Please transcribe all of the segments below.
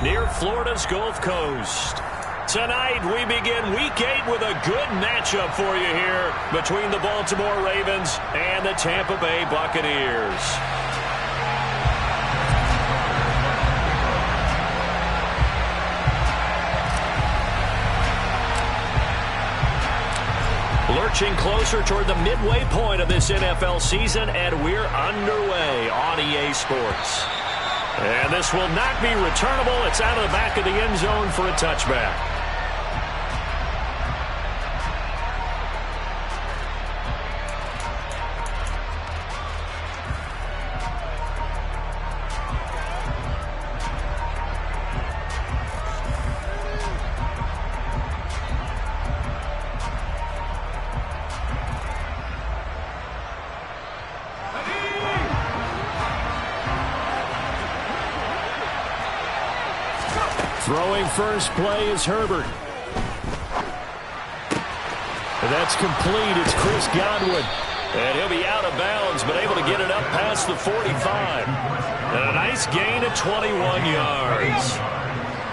near Florida's Gulf Coast. Tonight, we begin Week 8 with a good matchup for you here between the Baltimore Ravens and the Tampa Bay Buccaneers. Lurching closer toward the midway point of this NFL season, and we're underway on EA Sports. And this will not be returnable. It's out of the back of the end zone for a touchback. Throwing first play is Herbert. That's complete. It's Chris Godwin. And he'll be out of bounds, but able to get it up past the 45. And a nice gain of 21 yards.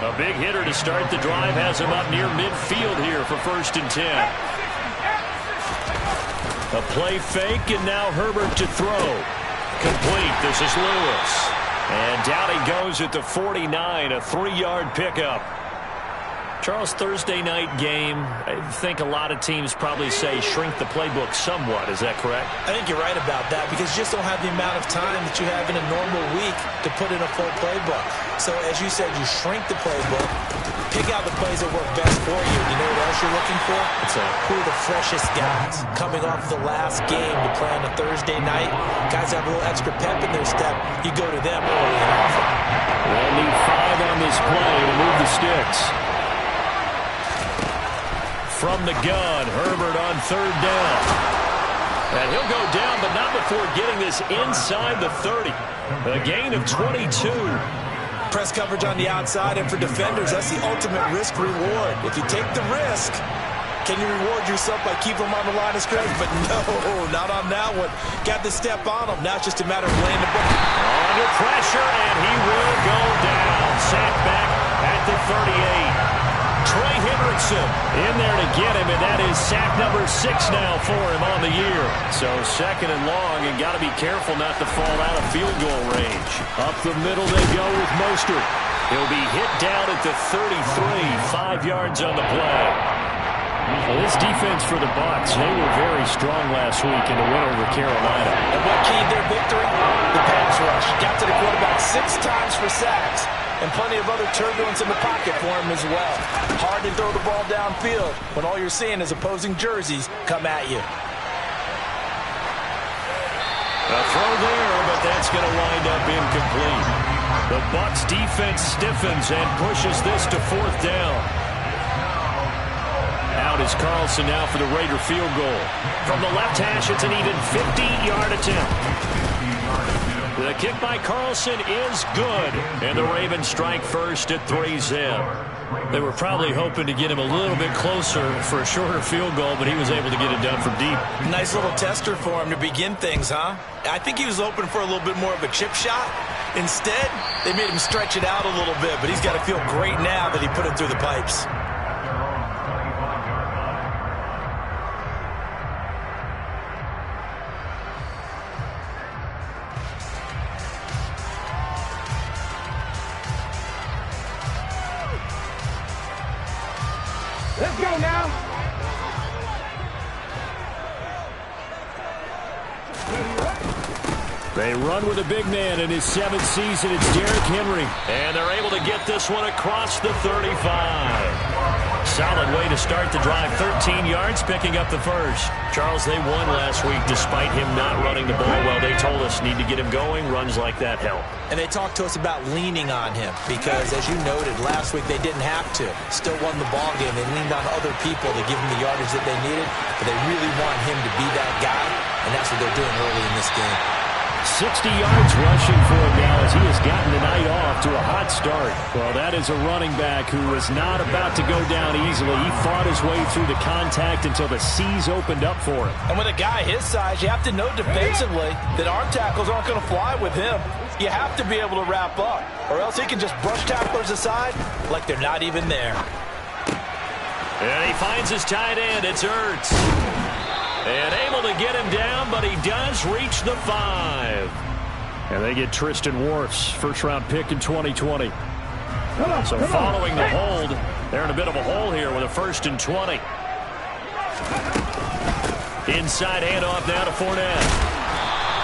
A big hitter to start the drive has him up near midfield here for 1st and 10. A play fake, and now Herbert to throw. Complete. This is Lewis. And down he goes at the 49, a 3-yard pickup. Charles, Thursday night game, I think a lot of teams probably say shrink the playbook somewhat. Is that correct? I think you're right about that because you just don't have the amount of time that you have in a normal week to put in a full playbook. So as you said, you shrink the playbook, pick out the plays that work best for you. You know what else you're looking for? Who are the freshest guys coming off the last game to play on a Thursday night? Guys have a little extra pep in their step. You go to them early and often. They'll need 5 on this play to move the sticks. From the gun, Herbert on 3rd down. And he'll go down, but not before getting this inside the 30. A gain of 22. Press coverage on the outside, and for defenders, that's the ultimate risk-reward. If you take the risk, can you reward yourself by keeping them on the line of scrimmage? But no, not on that one. Got the step on him. Now it's just a matter of laying the ball. Under pressure, and he will go down. Sacked back at the 38. Trey Hendrickson in there to get him, and that is sack number 6 now for him on the year. So 2nd and long, and got to be careful not to fall out of field goal range. Up the middle they go with Mostert. He'll be hit down at the 33, 5 yards on the play. Well, this defense for the Bucs, they were very strong last week in the win over Carolina. And what keyed their victory? The pass rush. Got to the quarterback 6 times for sacks. And plenty of other turbulence in the pocket for him as well. Hard to throw the ball downfield when all you're seeing is opposing jerseys come at you. A throw there, but that's going to wind up incomplete. The Bucs defense stiffens and pushes this to 4th down. Out is Carlson now for the Raider field goal. From the left hash, it's an even 50-yard attempt. The kick by Carlson is good, and the Ravens strike first at 3-zip. They were probably hoping to get him a little bit closer for a shorter field goal, but he was able to get it done from deep. Nice little tester for him to begin things, huh? I think he was hoping for a little bit more of a chip shot. Instead, they made him stretch it out a little bit, but he's got to feel great now that he put it through the pipes. Let's go now. They run with a big man in his 7th season. It's Derrick Henry. And they're able to get this one across the 35. Solid way to start the drive. 13 yards, picking up the first. Charles, they won last week despite him not running the ball well. They told us need to get him going. Runs like that help. And they talked to us about leaning on him because, as you noted, last week they didn't have to. Still won the ball game. They leaned on other people to give him the yardage that they needed, but they really want him to be that guy, and that's what they're doing early in this game. 60 yards rushing for him now as he has gotten the night off to a hot start. Well, that is a running back who was not about to go down easily. He fought his way through the contact until the seas opened up for him. And with a guy his size, you have to know defensively that arm tackles aren't going to fly with him. You have to be able to wrap up, or else he can just brush tacklers aside like they're not even there. And he finds his tight end. It's Ertz. And able to get him down, but he does reach the 5. And they get Tristan Wirfs, first-round pick in 2020. So following the hold, they're in a bit of a hole here with a 1st and 20. Inside handoff now to Fournette.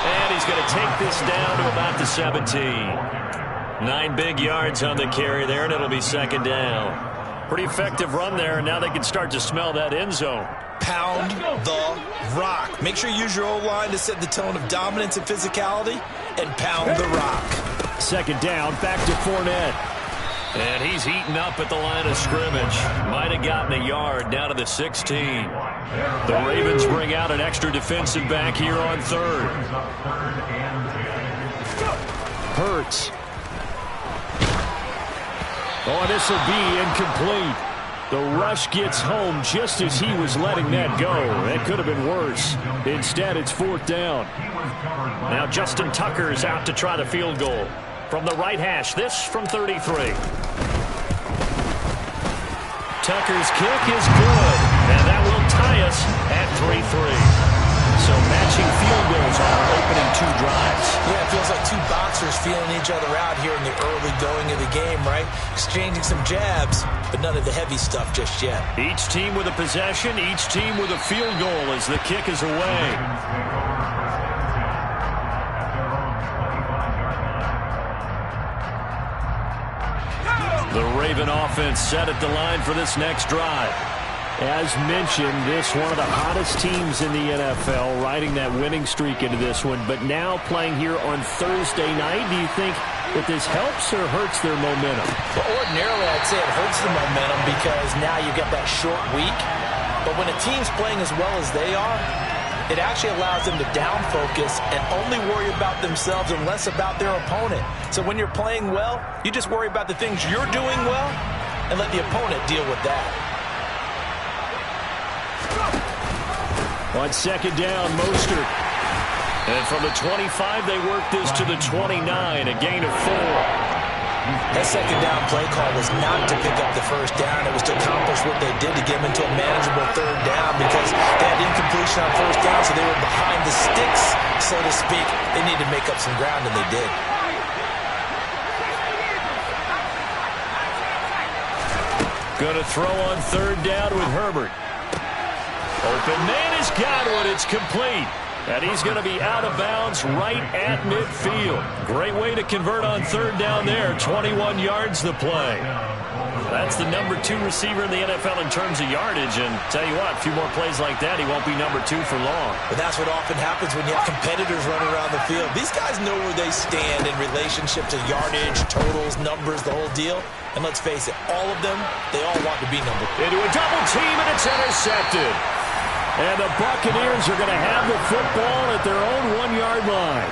And he's going to take this down to about the 17. 9 big yards on the carry there, and it'll be 2nd down. Pretty effective run there, and now they can start to smell that end zone. Pound the rock. Make sure you use your O-line to set the tone of dominance and physicality, and pound the rock. 2nd down, back to Fournette. And he's eaten up at the line of scrimmage. Might have gotten a yard down to the 16. The Ravens bring out an extra defensive back here on 3rd. Hurts. Oh, this will be incomplete. The rush gets home just as he was letting that go. That could have been worse. Instead, it's 4th down. Now Justin Tucker is out to try the field goal. From the right hash, this from 33. Tucker's kick is good, and that will tie us at 3-3. So matching field goals on our opening 2 drives. Yeah, it feels like 2 boxers feeling each other out here in the early going of the game, right? Exchanging some jabs, but none of the heavy stuff just yet. Each team with a possession, each team with a field goal as the kick is away. The Raven offense set at the line for this next drive. As mentioned, this one of the hottest teams in the NFL, riding that winning streak into this one, but now playing here on Thursday night. Do you think that this helps or hurts their momentum? Well, ordinarily, I'd say it hurts the momentum because now you get that short week. But when a team's playing as well as they are, it actually allows them to down focus and only worry about themselves and less about their opponent. So when you're playing well, you just worry about the things you're doing well and let the opponent deal with that. On 2nd down, Mostert. And from the 25, they work this to the 29, a gain of 4. That 2nd down play call was not to pick up the 1st down. It was to accomplish what they did to get them into a manageable 3rd down because they had incompletion on 1st down, so they were behind the sticks, so to speak. They needed to make up some ground, and they did. Going to throw on 3rd down with Herbert. Open man has got one. It's complete. And he's going to be out of bounds right at midfield. Great way to convert on 3rd down there. 21 yards the play. That's the number 2 receiver in the NFL in terms of yardage. And tell you what, a few more plays like that, he won't be number 2 for long. But that's what often happens when you have competitors running around the field. These guys know where they stand in relationship to yardage, totals, numbers, the whole deal. And let's face it, all of them, they all want to be number 2. Into a double team, and it's intercepted. And the Buccaneers are going to have the football at their own 1-yard line.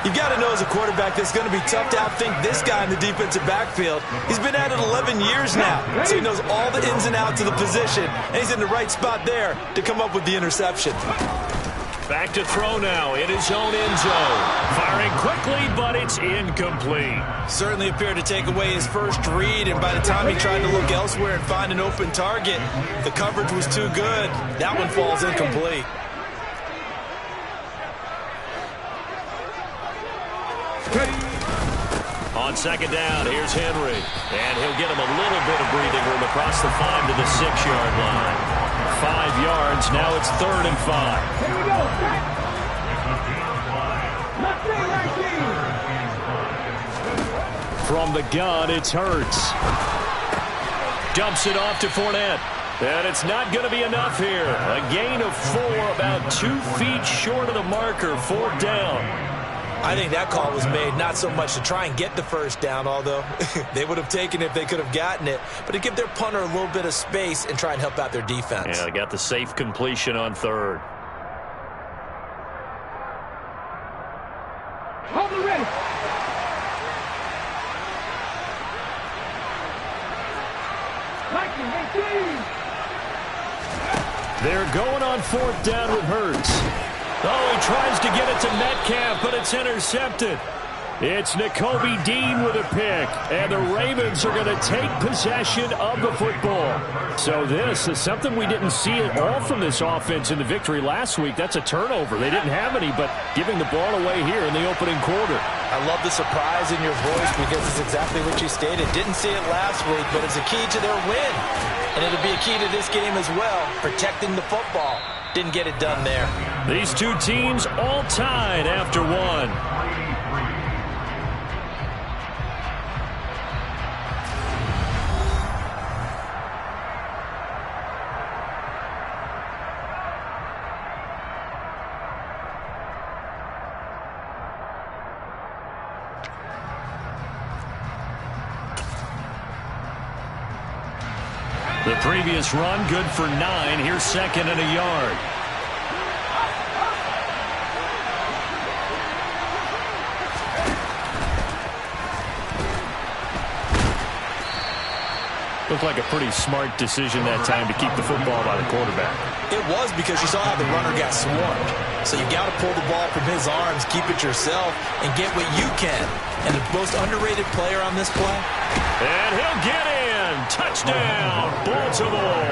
You've got to know as a quarterback that's going to be tough to outthink this guy in the defensive backfield. He's been at it 11 years now, so he knows all the ins and outs of the position, and he's in the right spot there to come up with the interception. Back to throw now in his own end zone. Firing quickly, but it's incomplete. Certainly appeared to take away his first read, and by the time he tried to look elsewhere and find an open target, the coverage was too good. That one falls incomplete. On 2nd down, here's Henry. And he'll get him a little bit of breathing room across the 5 to the 6-yard line. 5 yards, now it's 3rd and 5. Here we go. From the gun, it's Hurts. Dumps it off to Fournette. And it's not going to be enough here. A gain of 4, about 2 feet short of the marker, 4th down. I think that call was made not so much to try and get the 1st down, although they would have taken it if they could have gotten it, but to give their punter a little bit of space and try and help out their defense. Yeah, they got the safe completion on 3rd. They're going on 4th down with Hurts. Oh, he tries to get it to Metcalf, but it's intercepted. It's Nakobe Dean with a pick, and the Ravens are going to take possession of the football. So this is something we didn't see at all from this offense in the victory last week. That's a turnover. They didn't have any, but giving the ball away here in the opening quarter. I love the surprise in your voice because it's exactly what you stated. Didn't see it last week, but it's a key to their win. And it'll be a key to this game as well, protecting the football. Didn't get it done there. These two teams all tied after one. The previous run, good for 9. Here's 2nd and a yard. Looked like a pretty smart decision that time to keep the football by the quarterback. It was, because you saw how the runner got swarmed. So you got to pull the ball from his arms, keep it yourself, and get what you can. And the most underrated player on this play. And he'll get in. Touchdown, Baltimore.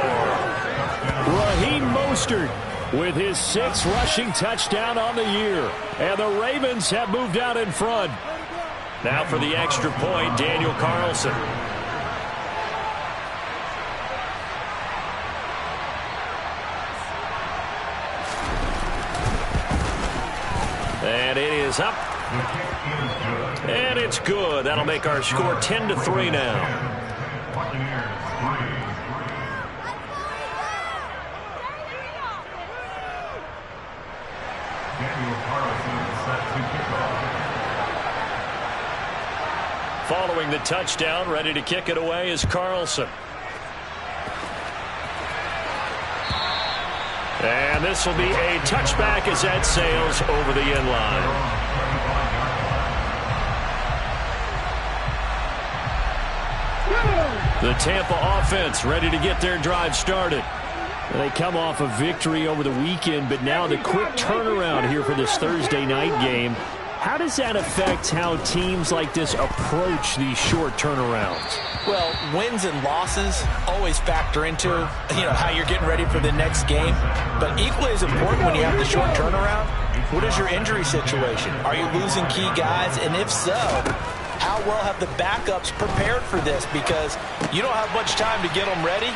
Raheem Mostert with his 6th rushing touchdown on the year. And the Ravens have moved out in front. Now for the extra point, Daniel Carlson. And it is up. And it's good. That'll make our score 10-3 now. Following the touchdown, ready to kick it away is Carlson. And this will be a touchback as that sails over the end line. The Tampa offense ready to get their drive started. They come off a victory over the weekend, but now the quick turnaround here for this Thursday night game. How does that affect how teams like this approach these short turnarounds? Well, wins and losses always factor into, how you're getting ready for the next game. But equally as important when you have the short turnaround, what is your injury situation? Are you losing key guys? And if so, how well have the backups prepared for this? Because you don't have much time to get them ready.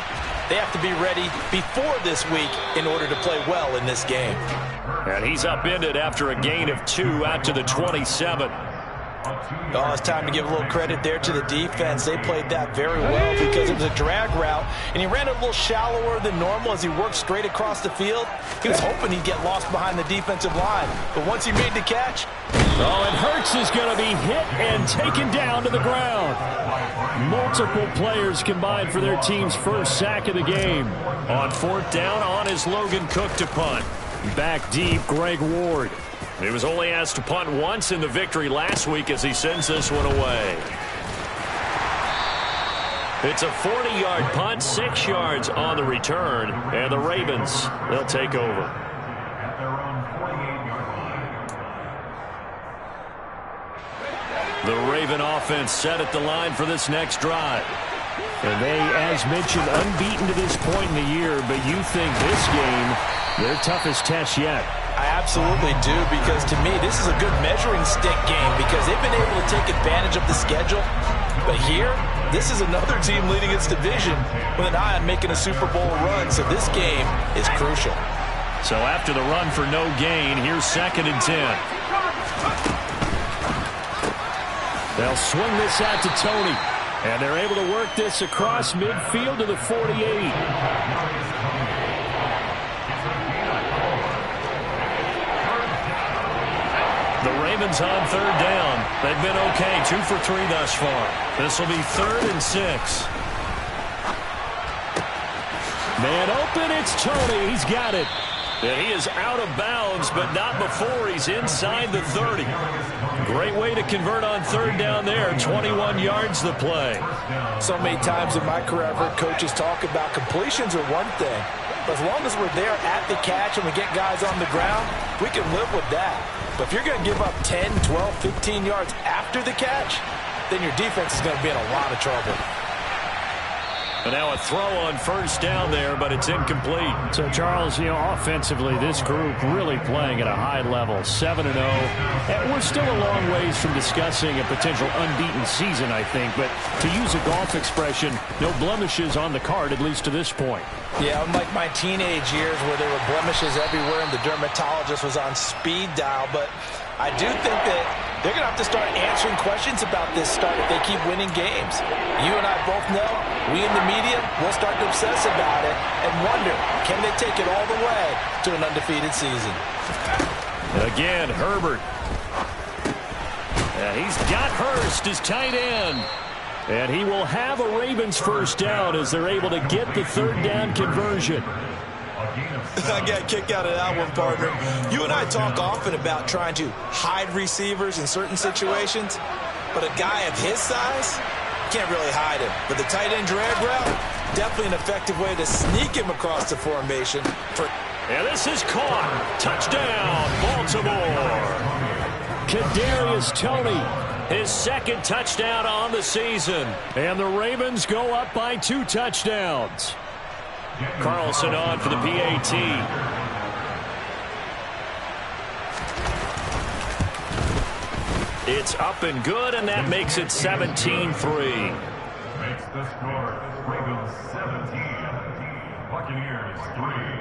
They have to be ready before this week in order to play well in this game. And he's upended after a gain of 2 out to the 27. Oh, it's time to give a little credit there to the defense. They played that very well because it was a drag route, and he ran it a little shallower than normal as he worked straight across the field. He was hoping he'd get lost behind the defensive line, but once he made the catch... Oh, and Hurts is going to be hit and taken down to the ground. Multiple players combined for their team's first sack of the game. On 4th down, on is Logan Cook to punt. Back deep, Greg Ward. He was only asked to punt once in the victory last week as he sends this one away. It's a 40-yard punt, 6 yards on the return, and the Ravens, they'll take over. The Raven offense set at the line for this next drive. And they, as mentioned, unbeaten to this point in the year, but you think this game, their toughest test yet. I absolutely do, because to me, this is a good measuring stick game because they've been able to take advantage of the schedule. But here, this is another team leading its division with an eye on making a Super Bowl run, so this game is crucial. So after the run for no gain, here's 2nd and 10. They'll swing this out to Tony, and they're able to work this across midfield to the 48. The Ravens on 3rd down. They've been okay, 2 for 3 thus far. This will be 3rd and 6. Man open, it's Tony. He's got it. And he is out of bounds, but not before he's inside the 30. Great way to convert on third down there. 21 yards the play. So many times in my career, I've heard coaches talk about completions are one thing. But as long as we're there at the catch and we get guys on the ground, we can live with that. But if you're going to give up 10, 12, 15 yards after the catch, then your defense is going to be in a lot of trouble. And now a throw on first down there, but it's incomplete. So, Charles, offensively, this group really playing at a high level, 7-0. And we're still a long ways from discussing a potential unbeaten season, I think. But to use a golf expression, no blemishes on the card, at least to this point. Yeah, unlike my teenage years where there were blemishes everywhere and the dermatologist was on speed dial. But I do think that they're going to have to start answering questions about this start if they keep winning games. You and I both know, we in the media will start to obsess about it and wonder, can they take it all the way to an undefeated season? Again, Herbert. He's got Hurst as tight end. And he will have a Ravens first down as they're able to get the third down conversion. I got a kick out of that one, partner. You and I talk often about trying to hide receivers in certain situations, but a guy of his size can't really hide him. But the tight end drag route, definitely an effective way to sneak him across the formation. And this is caught. Touchdown, Baltimore. Kadarius Toney, his second touchdown on the season. And the Ravens go up by 2 touchdowns. Carlson on for the PAT. It's up and good, and that makes it 17-3. Makes the score Ravens 17, Buccaneers 3.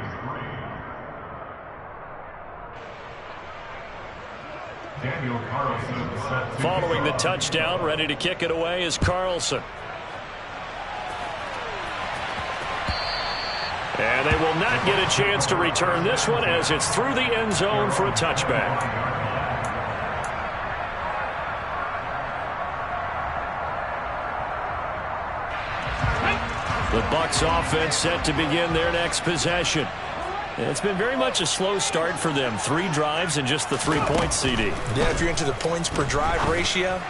Daniel Carlson set to Following the touchdown, ready to kick it away is Carlson. And they will not get a chance to return this one as it's through the end zone for a touchback. The Bucs offense set to begin their next possession. It's been very much a slow start for them. 3 drives and just the 3 points, CD. Yeah, if you're into the points per drive ratio,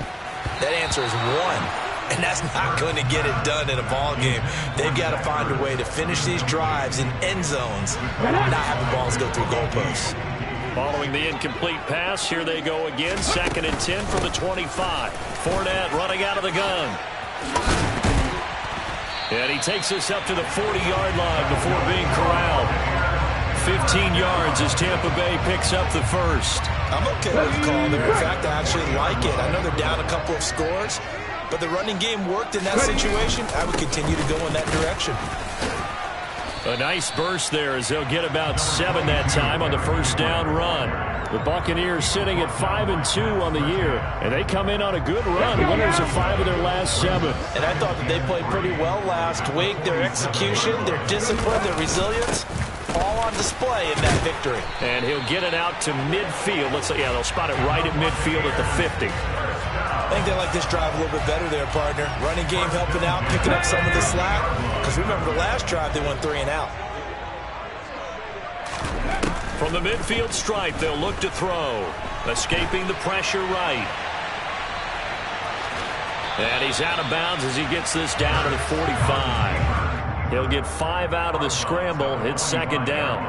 that answer is 1. And that's not going to get it done in a ball game. They've got to find a way to finish these drives in end zones, not having balls go through goalposts. Following the incomplete pass, here they go again. 2nd and 10 from the 25. Fournette running out of the gun. And he takes us up to the 40-yard line before being corralled. 15 yards as Tampa Bay picks up the first. I'm okay with the call there. In fact, I actually like it. I know they're down a couple of scores, but the running game worked in that situation. I would continue to go in that direction. A nice burst there as they'll get about 7 that time on the first down run. The Buccaneers sitting at 5-2 on the year, and they come in on a good run. Winners of 5 of their last 7. And I thought that they played pretty well last week. Their execution, their discipline, their resilience, all on display in that victory. And he'll get it out to midfield. They'll spot it right at midfield at the 50. I think they like this drive a little bit better there, partner. Running game helping out, picking up some of the slack. Because remember, the last drive they went 3 and out. From the midfield stripe, they'll look to throw. Escaping the pressure right. And he's out of bounds as he gets this down to the 45. He'll get 5 out of the scramble. It's 2nd down.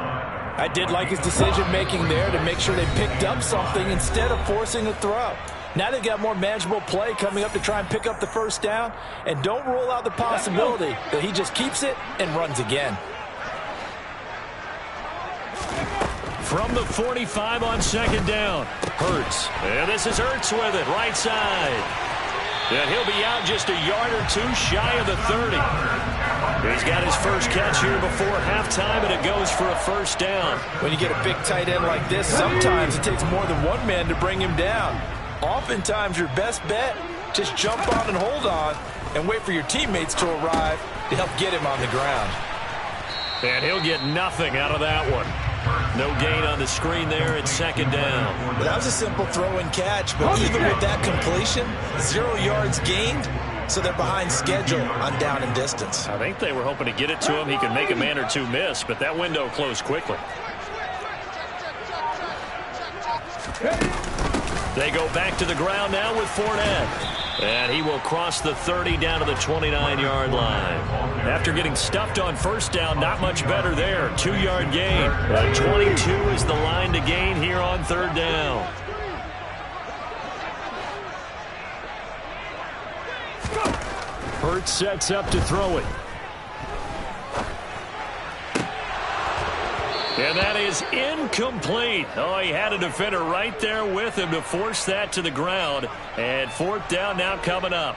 I did like his decision-making there to make sure they picked up something instead of forcing a throw. Now they've got more manageable play coming up to try and pick up the first down. And don't rule out the possibility that he just keeps it and runs again. From the 45 on 2nd down. Hurts. And this is Hurts with it. Right side. And he'll be out just a yard or 2 shy of the 30. He's got his first catch here before halftime, and it goes for a first down. When you get a big tight end like this, sometimes it takes more than one man to bring him down. Oftentimes, your best bet, just jump on and hold on and wait for your teammates to arrive to help get him on the ground. And he'll get nothing out of that one. No gain on the screen there at 2nd down. Well, that was a simple throw and catch, but even with that completion, 0 yards gained, so they're behind schedule on down and distance. I think they were hoping to get it to him. He could make a man or 2 miss, but that window closed quickly. They go back to the ground now with Fournette. And he will cross the 30 down to the 29-yard line. After getting stuffed on first down, not much better there. 2-yard gain. 22 is the line to gain here on third down. Hurts sets up to throw it. And that is incomplete. Oh, he had a defender right there with him to force that to the ground. And fourth down now coming up.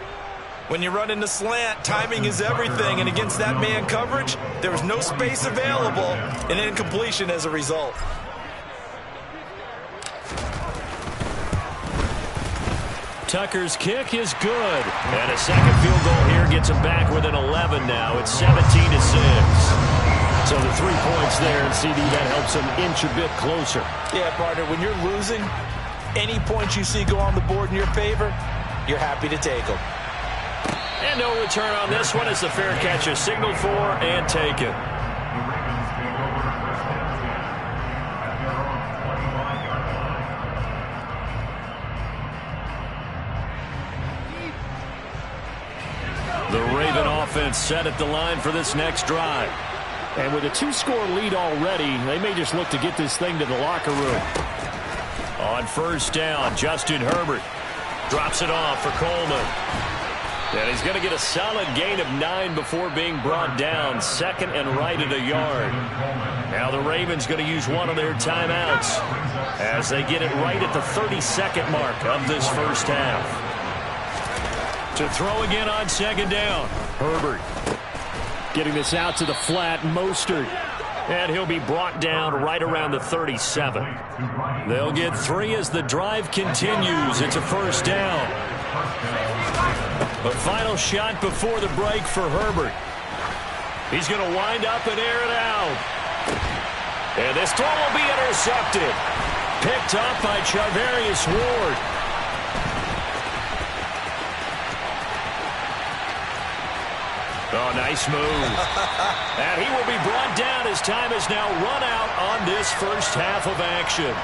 When you run into slant, timing is everything. And against that man coverage, there was no space available, and incompletion as a result. Tucker's kick is good. And a second field goal here gets him back within 11 now. It's 17-6. So the 3 points there, and CD, that helps him inch a bit closer. Yeah, partner, when you're losing, any points you see go on the board in your favor, you're happy to take them. And no return on this one as the fair catch is signaled for and taken. The Raven offense set at the line for this next drive. And with a 2-score lead already, they may just look to get this thing to the locker room. On first down, Justin Herbert drops it off for Coleman. And he's going to get a solid gain of 9 before being brought down. Second and right at a yard. Now the Ravens going to use one of their timeouts as they get it right at the 32nd mark of this first half. To throw again on second down. Herbert getting this out to the flat. Mostert. And he'll be brought down right around the 37. They'll get 3 as the drive continues. It's a first down. A final shot before the break for Herbert. He's going to wind up and air it out. And this throw will be intercepted. Picked up by Charvarius Ward. Oh, nice move. And he will be brought down as time is now run out on this first half of action.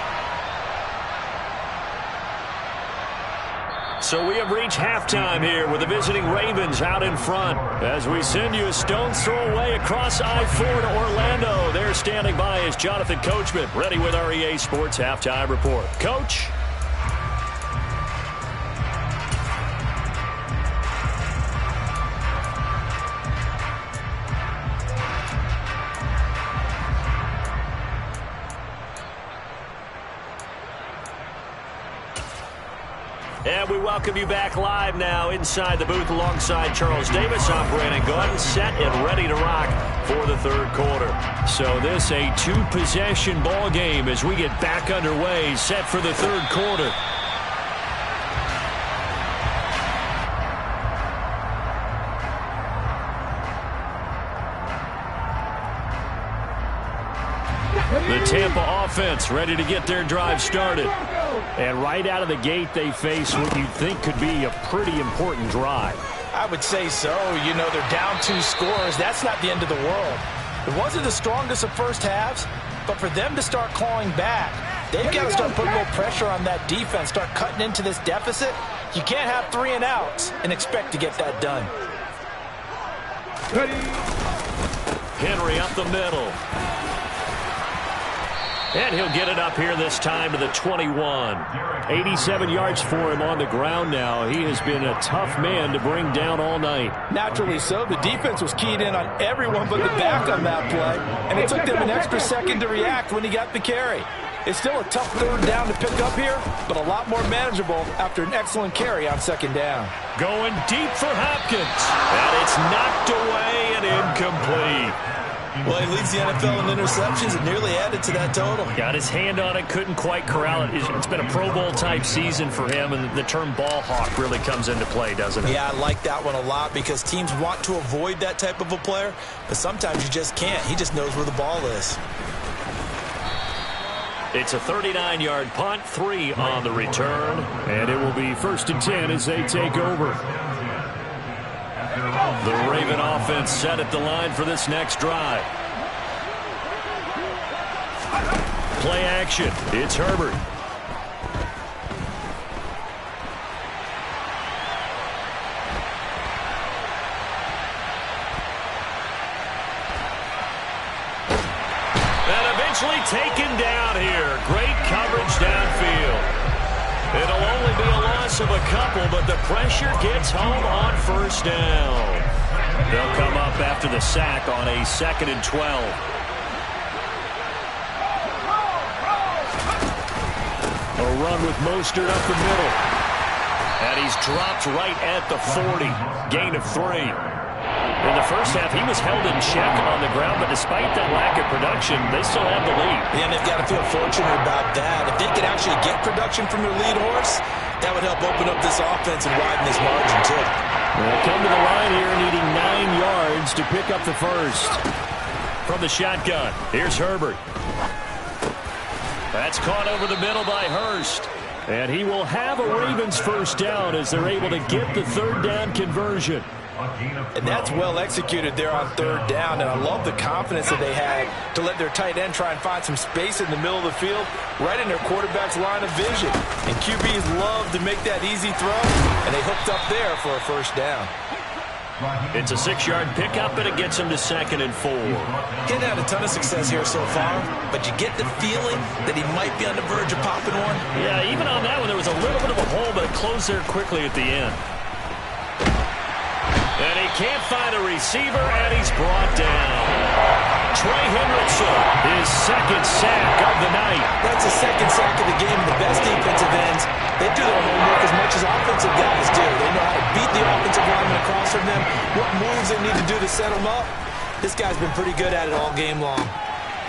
So we have reached halftime here with the visiting Ravens out in front. As we send you a stone's throw away across I-4 to Orlando. There standing by is Jonathan Coachman, ready with our EA Sports Halftime Report. Coach? And we welcome you back live now inside the booth alongside Charles Davis. I'm Brandon Gordon, set and ready to rock for the third quarter. So this a 2-possession ball game as we get back underway, set for the third quarter. The Tampa offense ready to get their drive started. And right out of the gate, they face what you'd think could be a pretty important drive. I would say so. You know, they're down 2 scores. That's not the end of the world. It wasn't the strongest of first halves, but for them to start clawing back, they've got to start putting a little pressure on that defense, start cutting into this deficit. You can't have 3 and outs and expect to get that done. Henry up the middle. And he'll get it up here this time to the 21. 87 yards for him on the ground now. He has been a tough man to bring down all night. Naturally so. The defense was keyed in on everyone but the back on that play, and it took them an extra second to react when he got the carry. It's still a tough third down to pick up here, but a lot more manageable after an excellent carry on second down. Going deep for Hopkins. And it's knocked away and incomplete. Well, he leads the NFL in interceptions and nearly added to that total. Got his hand on it, couldn't quite corral it. It's been a Pro Bowl-type season for him, and the term ball hawk really comes into play, doesn't it? Yeah, I like that one a lot because teams want to avoid that type of a player, but sometimes you just can't. He just knows where the ball is. It's a 39-yard punt, 3 on the return. And it will be 1st and 10 as they take over. The Raven offense set at the line for this next drive. Play action. It's Herbert. Savagely taken down here. Great coverage downfield. It'll only be a loss of a couple, but the pressure gets home on first down. They'll come up after the sack on a 2nd and 12. A run with Mostert up the middle. And he's dropped right at the 40. Gain of 3. In the first half, he was held in check on the ground, but despite that lack of production, they still have the lead. Yeah, and they've got to feel fortunate about that. If they could actually get production from their lead horse, that would help open up this offense and widen this margin, too. They'll come to the line here needing 9 yards to pick up the first. From the shotgun, here's Herbert. That's caught over the middle by Hurst. And he will have a Ravens first down as they're able to get the 3rd down conversion. And that's well executed there on 3rd down, and I love the confidence that they had to let their tight end try and find some space in the middle of the field, right in their quarterback's line of vision. And QBs love to make that easy throw, and they hooked up there for a first down. It's a 6-yard pickup, and it gets him to 2nd and 4. He's had a ton of success here so far, but you get the feeling that he might be on the verge of popping one. Yeah, even on that one, there was a little bit of a hole, but it closed there quickly at the end. And he can't find a receiver, and he's brought down. Trey Hendrickson, his 2nd sack of the night. That's a 2nd sack of the game. The best defensive ends, they do their homework as much as offensive guys do. They know how to beat the offensive lineman across from them, what moves they need to do to set them up. This guy's been pretty good at it all game long.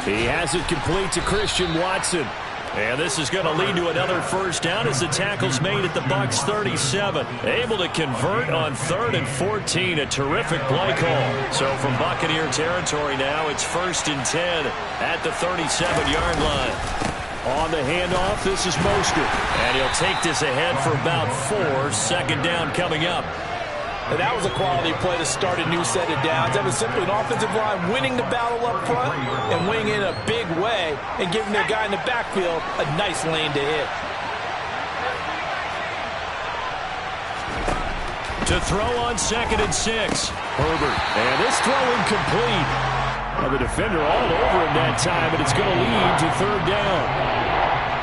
He has it complete to Christian Watson. And this is going to lead to another first down as the tackle's made at the Bucs 37. Able to convert on 3rd and 14. A terrific play call. So from Buccaneer territory now, it's 1st and 10 at the 37-yard line. On the handoff, this is Mostert. And he'll take this ahead for about 4. 2nd down coming up. And that was a quality play to start a new set of downs. That was simply an offensive line winning the battle up front and winning in a big way and giving their guy in the backfield a nice lane to hit. To throw on 2nd and 6. Herbert. And this throw incomplete. Well, the defender all over him that time, but it's going to lead to 3rd down.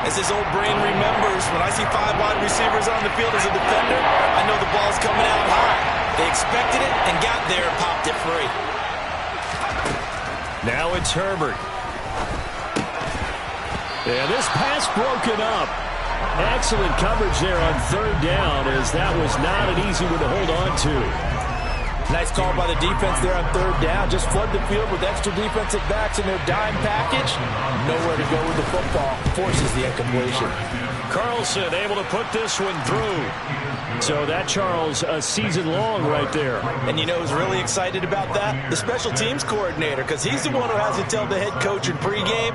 As his old brain remembers, when I see 5 wide receivers on the field as a defender, I know the ball's coming out high. They expected it and got there and popped it free. Now it's Herbert. And this pass broken up. Excellent coverage there on 3rd down, as that was not an easy one to hold on to. Nice call by the defense there on 3rd down. Just flood the field with extra defensive backs in their dime package. Nowhere to go with the football. Forces the incompletion. Carlson able to put this one through. So that, Charles, a season long right there. And you know who's really excited about that? The special teams coordinator, because he's the one who has to tell the head coach in pregame,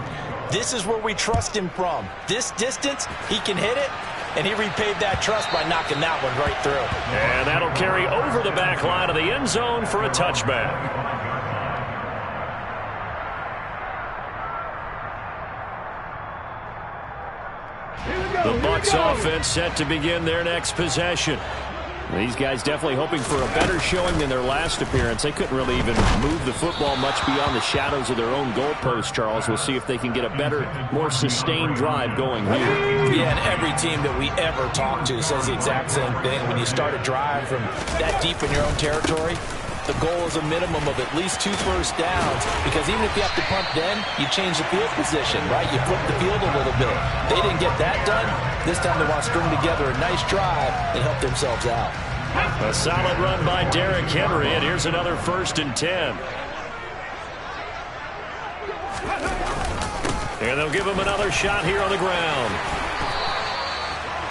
this is where we trust him from. This distance, he can hit it. And he repaid that trust by knocking that one right through. And that'll carry over the back line of the end zone for a touchback. The Bucs offense set to begin their next possession. These guys definitely hoping for a better showing than their last appearance. They couldn't really even move the football much beyond the shadows of their own goalpost, Charles. We'll see if they can get a better, more sustained drive going here. Yeah, and every team that we ever talk to says the exact same thing. When you start a drive from that deep in your own territory, the goal is a minimum of at least 2 first downs, because even if you have to punt then, you change the field position, right? You flip the field a little bit. They didn't get that done. This time they want to string together a nice drive and help themselves out. A solid run by Derrick Henry, and here's another 1st and 10. And they'll give him another shot here on the ground.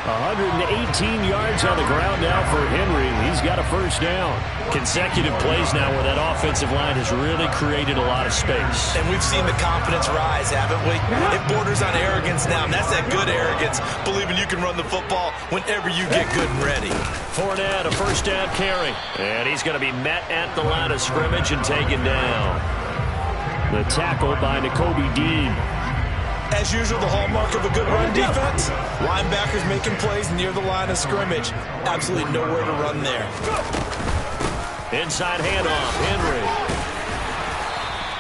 118 yards on the ground now for Henry. He's got a first down. Consecutive plays now where that offensive line has really created a lot of space. And we've seen the confidence rise, haven't we? It borders on arrogance now, and that's that good arrogance, believing you can run the football whenever you get good and ready. Fournette, a first down carry. And he's going to be met at the line of scrimmage and taken down. The tackle by Nakobe Dean. As usual, the hallmark of a good run defense, linebackers making plays near the line of scrimmage. Absolutely nowhere to run there. Inside handoff, Henry.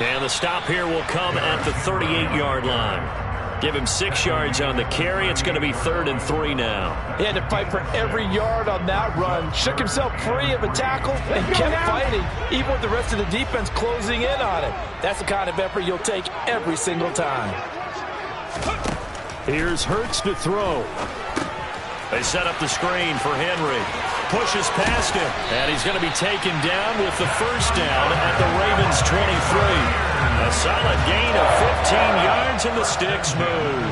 And the stop here will come at the 38-yard line. Give him 6 yards on the carry. It's going to be 3rd and 3 now. He had to fight for every yard on that run. Shook himself free of a tackle and kept fighting, even with the rest of the defense closing in on him. That's the kind of effort you'll take every single time. Here's Hurts to throw. They set up the screen for Henry. Pushes past him. And he's going to be taken down with the first down at the Ravens 23. A solid gain of 15 yards and the sticks move.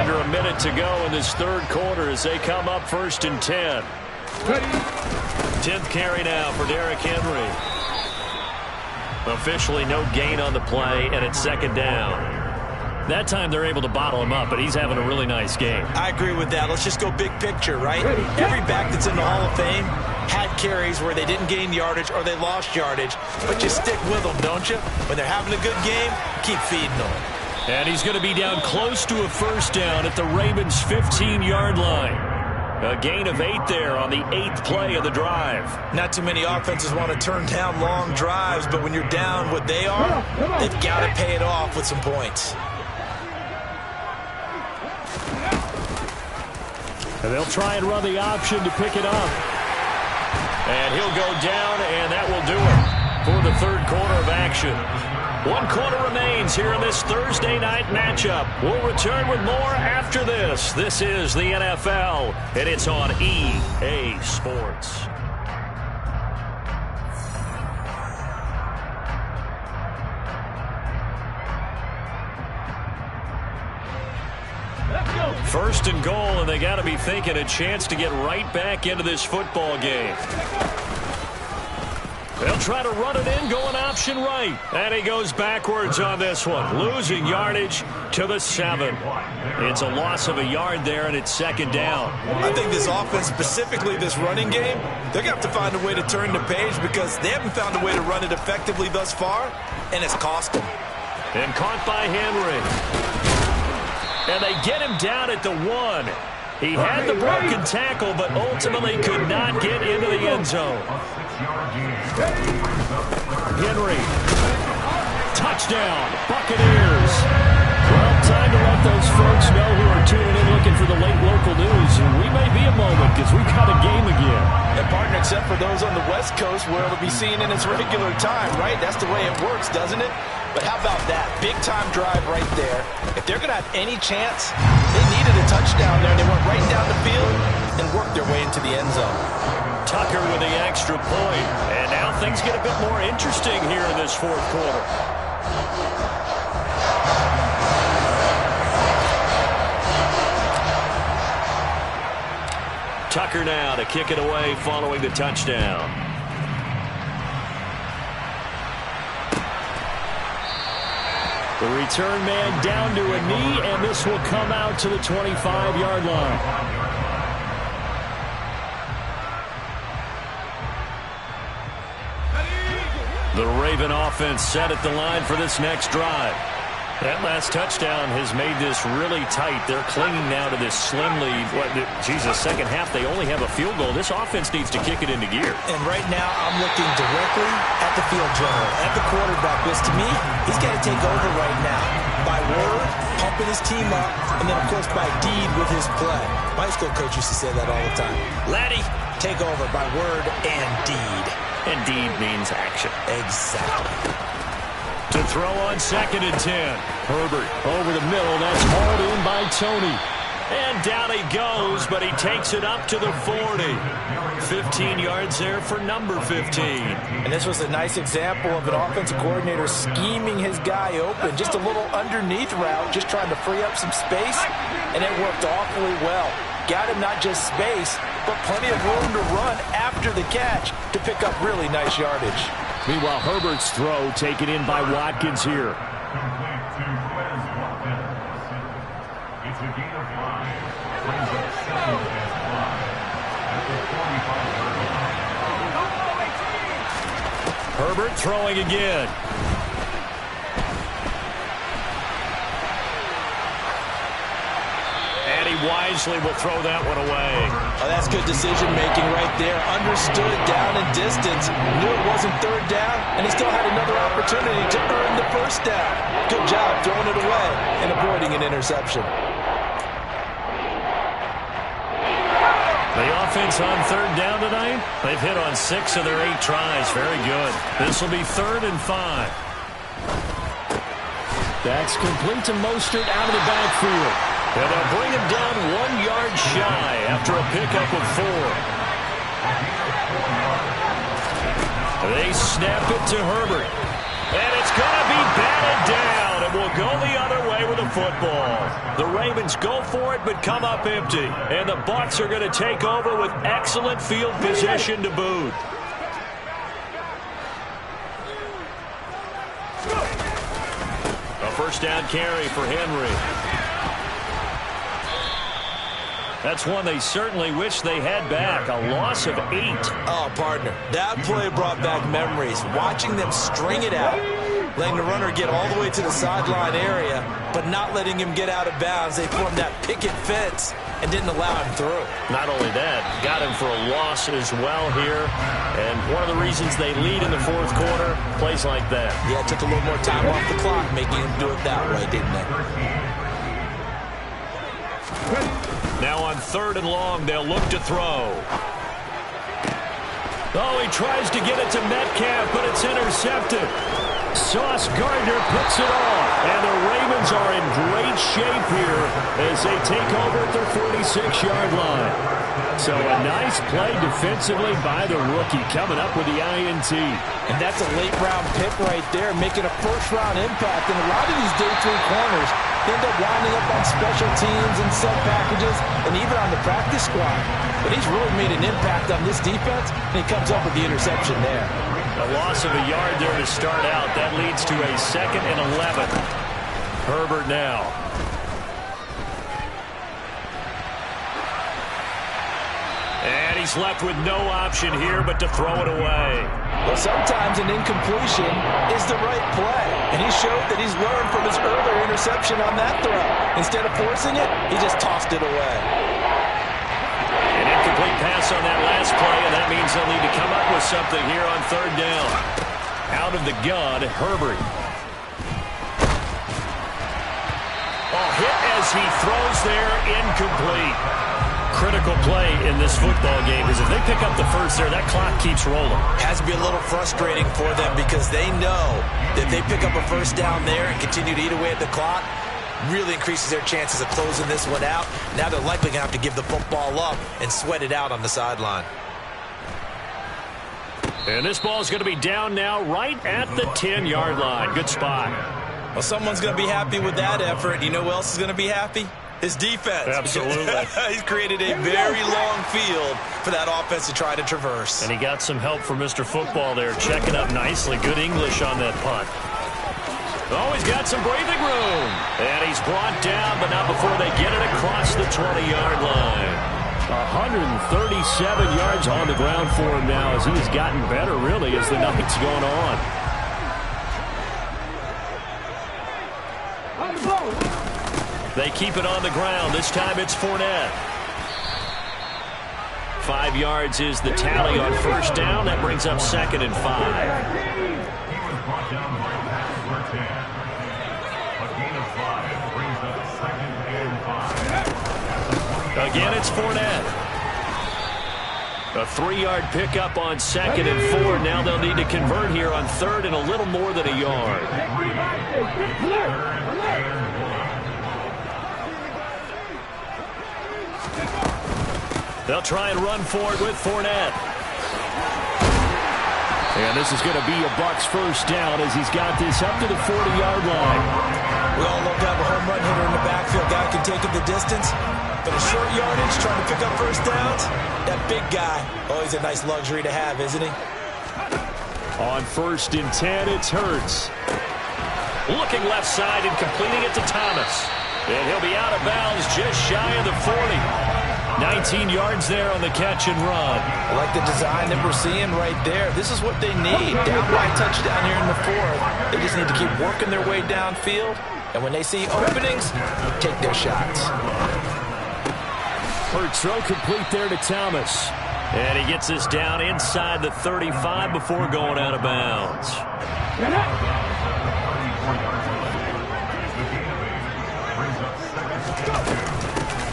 Under a minute to go in this third quarter as they come up 1st and 10. 10th carry now for Derrick Henry. Officially no gain on the play, and it's 2nd down. That time they're able to bottle him up, but he's having a really nice game. I agree with that. Let's just go big picture, right? Every back that's in the Hall of Fame had carries where they didn't gain yardage or they lost yardage, but you stick with them, don't you? When they're having a good game, keep feeding them. And he's going to be down close to a first down at the Ravens' 15-yard line. A gain of 8 there on the 8th play of the drive. Not too many offenses want to turn down long drives, but when you're down what they are, they've got to pay it off with some points. And they'll try and run the option to pick it up. And he'll go down, and that will do it for the third quarter of action. 1 quarter remains here in this Thursday night matchup. We'll return with more after this. This is the NFL, and it's on EA Sports. First and goal, and they got to be thinking a chance to get right back into this football game. They'll try to run it in, going option right. And he goes backwards on this one, losing yardage to the 7. It's a loss of a yard there, and it's 2nd down. I think this offense, specifically this running game, they're going to have to find a way to turn the page because they haven't found a way to run it effectively thus far, and it's cost them. And caught by Henry. And they get him down at the 1. He had the broken tackle, but ultimately could not get into the end zone. Henry. Touchdown, Buccaneers. Well, time to let those folks know who are tuning in looking for the late local news. We may be a moment because we've got a game again. And partner, except for those on the West Coast where it'll be seen in its regular time, right? That's the way it works, doesn't it? But how about that? Big-time drive right there. If they're going to have any chance, they needed a touchdown there. They went right down the field and worked their way into the end zone. Tucker with the extra point. And now things get a bit more interesting here in this fourth quarter. Tucker now to kick it away following the touchdown. The return man down to a knee, and this will come out to the 25-yard line. The Raven offense set at the line for this next drive. That last touchdown has made this really tight. They're clinging now to this slim lead. Second half, they only have a field goal. This offense needs to kick it into gear. And right now, I'm looking directly at the field general, at the quarterback. Because to me, he's got to take over right now. By word, pumping his team up, and then, of course, by deed with his play. My high school coach used to say that all the time. Laddie, take over by word and deed. And deed means action. Exactly. To throw on 2nd and 10. Herbert over the middle. That's hauled in by Tony. And down he goes, but he takes it up to the 40. 15 yards there for number 15. And this was a nice example of an offensive coordinator scheming his guy open. Just a little underneath route, just trying to free up some space. And it worked awfully well. Got him not just space, but plenty of room to run after the catch to pick up really nice yardage. Meanwhile, Herbert's throw taken in by Watkins here. Complete to Quez Watkins. It's a gain of 5. Brings up 2nd and 5 at the 45-yard line. Herbert throwing again. And he wisely will throw that one away. Oh, that's good decision-making right there. Understood down and distance. Knew it wasn't third down, and he still had another opportunity to earn the first down. Good job throwing it away and avoiding an interception. The offense on third down tonight, they've hit on 6 of their 8 tries. Very good. This will be 3rd and 5. That's complete to Mostert out of the backfield. And they'll bring him down 1 yard shy after a pickup of 4. They snap it to Herbert. And it's going to be batted down. It will go the other way with the football. The Ravens go for it but come up empty. And the Bucs are going to take over with excellent field possession to boot. A first down carry for Henry. That's one they certainly wish they had back. A loss of 8. Oh, partner, that play brought back memories. Watching them string it out, letting the runner get all the way to the sideline area, but not letting him get out of bounds. They formed that picket fence and didn't allow him through. Not only that, got him for a loss as well here. And one of the reasons they lead in the 4th quarter, plays like that. Yeah, it took a little more time off the clock, making him do it that way, didn't it? Now on 3rd and long, they'll look to throw. Oh, he tries to get it to Metcalf, but it's intercepted. Sauce Gardner picks it off. And the Ravens are in great shape here as they take over at their 46-yard line. So a nice play defensively by the rookie coming up with the INT. And that's a late-round pick right there, making a first-round impact. And a lot of these day 3 corners end up winding up on special teams and set packages and even on the practice squad. But he's really made an impact on this defense, and he comes up with the interception there. A loss of a yard there to start out. That leads to a 2nd and 11. Herbert now. And he's left with no option here but to throw it away. Well, sometimes an incompletion is the right play. And he showed that he's learned from his earlier interception on that throw. Instead of forcing it, he just tossed it away. An incomplete pass on that last play, and that means they'll need to come up with something here on 3rd down. Out of the gun, Herbert. Oh, hit as he throws there, incomplete. Critical play in this football game is if they pick up the first there, that clock keeps rolling. Has to be a little frustrating for them because they know that if they pick up a first down there and continue to eat away at the clock, really increases their chances of closing this one out. Now they're likely going to have to give the football up and sweat it out on the sideline. And this ball is going to be down now right at the 10-yard line. Good spot. Well, someone's going to be happy with that effort. You know who else is going to be happy? His defense. Absolutely. He's created a very long field for that offense to try to traverse. And he got some help from Mr. Football there, checking up nicely. Good English on that punt. Oh, he's got some breathing room. And he's brought down, but not before they get it across the 20-yard line. 137 yards on the ground for him now as he's gotten better, really, as the night's gone on. They keep it on the ground. This time it's Fournette. 5 yards is the tally on first down. That brings up 2nd and 5. He was brought down by pass for 10. A gain of 5 brings up 2nd and 5. Again, it's Fournette. A 3-yard pickup on 2nd and 4. Now they'll need to convert here on 3rd and a little more than a yard. They'll try and run for it with Fournette. And this is going to be a Bucs first down as he's got this up to the 40-yard line. We all love to have a home run hitter in the backfield. Guy can take it the distance. But a short yardage, trying to pick up first downs, that big guy, always a nice luxury to have, isn't he? On 1st and 10, it's Hurts. Looking left side and completing it to Thomas. And he'll be out of bounds just shy of the 40. 19 yards there on the catch and run. I like the design that we're seeing right there. This is what they need. Down by a touchdown here in the 4th. They just need to keep working their way downfield. And when they see openings, take their shots. Hurt throw complete there to Thomas. And he gets us down inside the 35 before going out of bounds.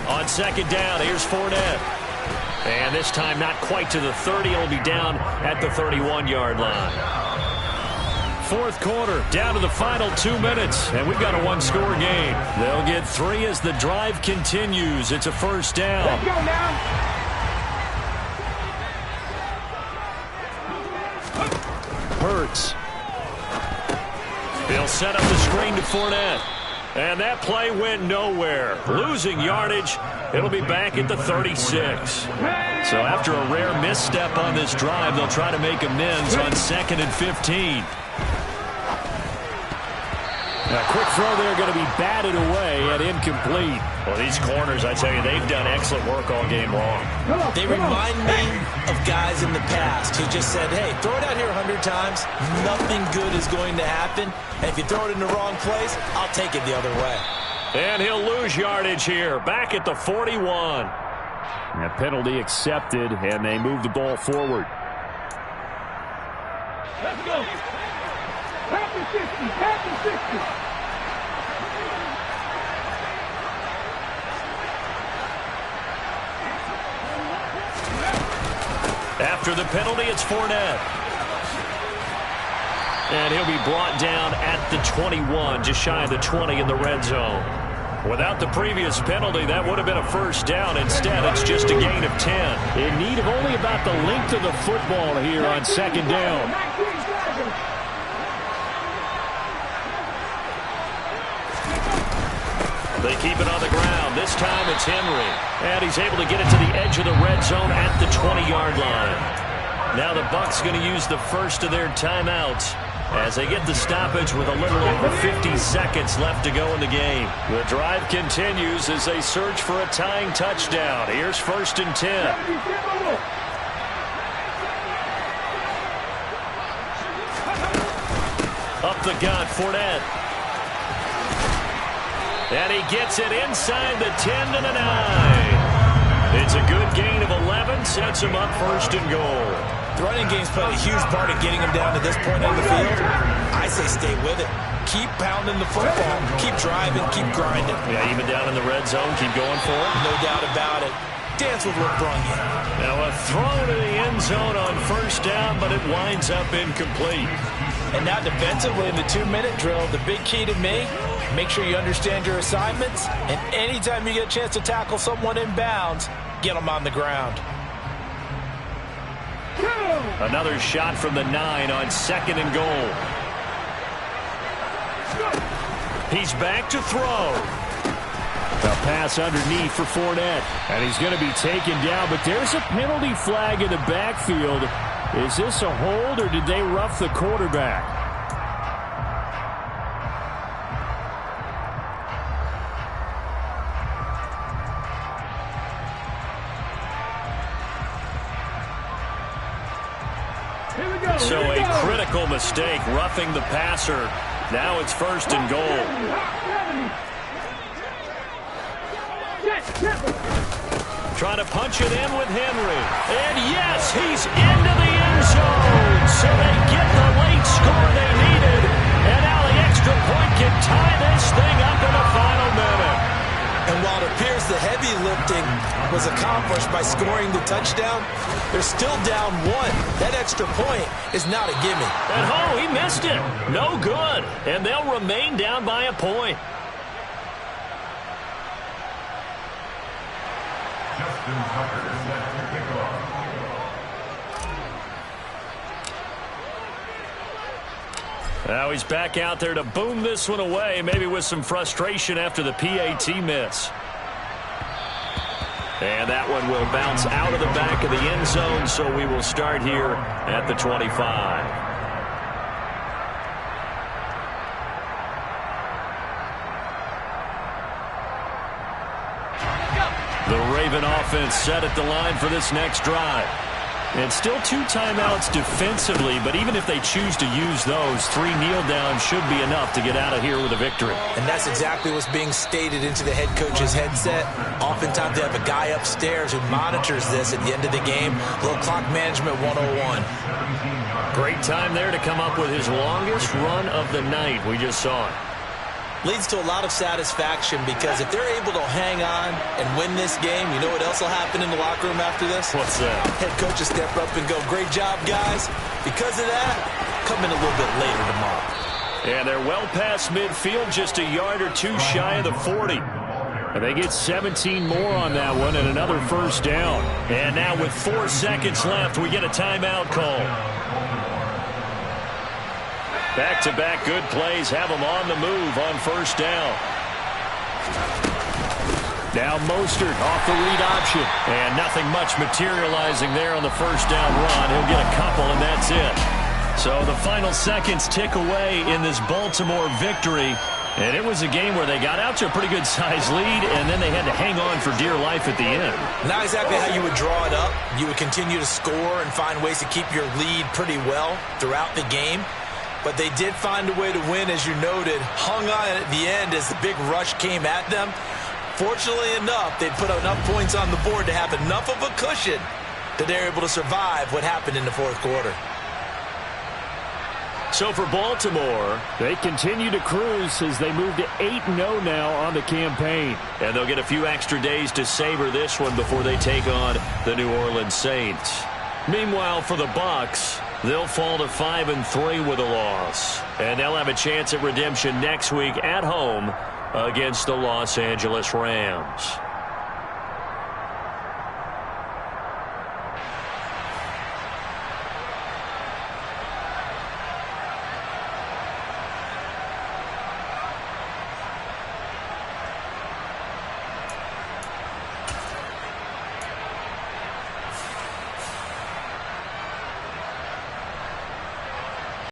On second down, here's Fournette. And this time not quite to the 30. He'll be down at the 31-yard line. Fourth quarter, down to the final 2 minutes, and we've got a one-score game. They'll get 3 as the drive continues. It's a first down. Let's go now. Hurts. He'll set up the screen to Fournette. And that play went nowhere. Losing yardage. It'll be back at the 36. So after a rare misstep on this drive, they'll try to make amends on 2nd and 15. A quick throw there going to be batted away and incomplete. Well, these corners, I tell you, they've done excellent work all game long. They remind me of guys in the past who just said, hey, throw it out here 100 times. Nothing good is going to happen. And if you throw it in the wrong place, I'll take it the other way. And he'll lose yardage here, back at the 41. A penalty accepted, and they move the ball forward. Let's go. Half the 60. Half the 60. After the penalty, it's Fournette. And he'll be brought down at the 21, just shy of the 20 in the red zone. Without the previous penalty, that would have been a first down. Instead, it's just a gain of 10. In need of only about the length of the football here on second down. They keep it on the ground. This time it's Henry. And he's able to get it to the edge of the red zone at the 20-yard line. Now the Bucs going to use the first of their timeouts as they get the stoppage with a little over 50 seconds left to go in the game. The drive continues as they search for a tying touchdown. Here's 1st and 10. Up the gut, Fournette. And he gets it inside the 10 to the 9. It's a good gain of 11, sets him up 1st and goal. The running game's played a huge part in getting him down to this point on the field. I say stay with it. Keep pounding the football. Keep driving. Keep grinding. Yeah, even down in the red zone, keep going for it. No doubt about it. Dance with what brung you. Now a throw to the end zone on 1st down, but it winds up incomplete. And now defensively in the 2-minute drill, the big key to me, make sure you understand your assignments, and anytime you get a chance to tackle someone in bounds, get them on the ground. Another shot from the 9 on 2nd and goal. He's back to throw. A pass underneath for Fournette. And he's going to be taken down, but there's a penalty flag in the backfield. Is this a hold, or did they rough the quarterback? So a critical mistake, roughing the passer. Now it's 1st and goal. Trying to punch it in with Henry. And yes, he's into the end zone. So they get the late score they needed. And now the extra point can tie this thing up in the final minute. And while it appears the heavy lifting was accomplished by scoring the touchdown, they're still down 1. That extra point is not a gimme. And oh, he missed it. No good. And they'll remain down by a point. Justin Tucker set to kick off. Now he's back out there to boom this one away, maybe with some frustration after the PAT miss. And that one will bounce out of the back of the end zone, so we will start here at the 25. The Raven offense set at the line for this next drive. And still 2 timeouts defensively, but even if they choose to use those, 3 kneel downs should be enough to get out of here with a victory. And that's exactly what's being stated into the head coach's headset. Oftentimes they have a guy upstairs who monitors this at the end of the game. A little clock management 101. Great time there to come up with his longest run of the night. We just saw it. Leads to a lot of satisfaction because if they're able to hang on and win this game, you know what else will happen in the locker room after this? What's that? Head coach will step up and go, great job, guys. Because of that, come in a little bit later tomorrow. And they're well past midfield, just a yard or 2 shy of the 40. And they get 17 more on that one and another first down. And now with 4 seconds left, we get a timeout call. Back-to-back good plays have them on the move on first down. Now Mostert off the read option. And nothing much materializing there on the first down run. He'll get a couple, and that's it. So the final seconds tick away in this Baltimore victory. And it was a game where they got out to a pretty good-sized lead, and then they had to hang on for dear life at the end. Not exactly how you would draw it up. You would continue to score and find ways to keep your lead pretty well throughout the game. But they did find a way to win, as you noted. Hung on at the end as the big rush came at them. Fortunately enough, they put enough points on the board to have enough of a cushion that they're able to survive what happened in the fourth quarter. So for Baltimore, they continue to cruise as they move to 8-0 now on the campaign. And they'll get a few extra days to savor this one before they take on the New Orleans Saints. Meanwhile, for the Bucs, they'll fall to 5-3 with a loss. And they'll have a chance at redemption next week at home against the Los Angeles Rams.